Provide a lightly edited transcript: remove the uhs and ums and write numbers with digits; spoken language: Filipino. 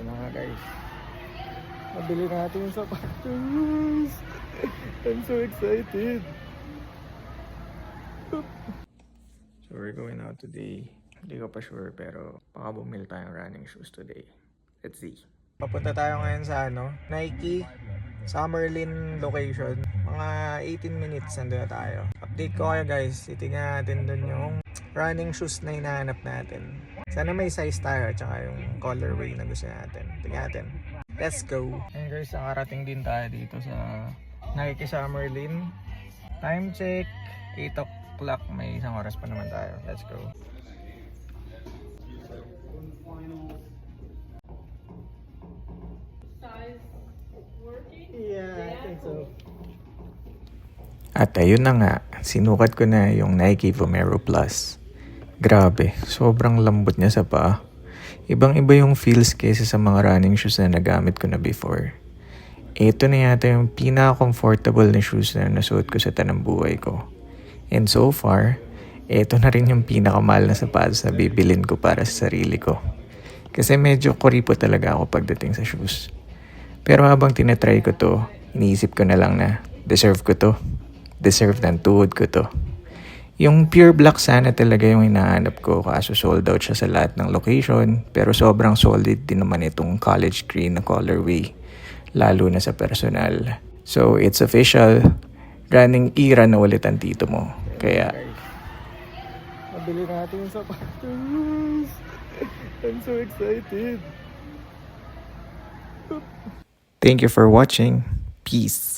na nga guys. Nabili natin yung sapatos. I'm so excited. So we're going out today. Hindi ko pa sure pero baka bumili tayong running shoes today. Let's see. Papunta tayo ngayon sa Nike Summerlin location. Mga 18 minutes nandun na tayo. Update ko kayo guys. Titingnan natin dun yung running shoes na hinahanap natin. Sana may size tayo at saka yung colorway na gusto natin. Tingnan natin. Let's go! And guys, nakarating din tayo dito sa Nike Summerlin. Time check, 8 o'clock. May isang oras pa naman tayo. Let's go! Yeah, I think so. At ayun na nga, sinukat ko na yung Nike Vomero Plus. Grabe, sobrang lambot niya sa paa. Ibang-iba yung feels kaysa sa mga running shoes na nagamit ko na before. Ito na yata yung pinaka-comfortable na shoes na nasuot ko sa tanang buhay ko. And so far, ito na rin yung pinakamahal na sapatos na bibilin ko para sa sarili ko. Kasi medyo kuripo talaga ako pagdating sa shoes. Pero habang tinatry ko to, iniisip ko na lang na deserve ko to. Deserve ng tuhod ko to. Yung pure black sana talaga yung hinahanap ko kaso sold out siya sa lahat ng location. Pero sobrang solid din naman itong college green na colorway. Lalo na sa personal. So it's official. Running era na ulit ang tito mo. Kaya nabili natin yung sapatos. I'm so excited. Thank you for watching. Peace.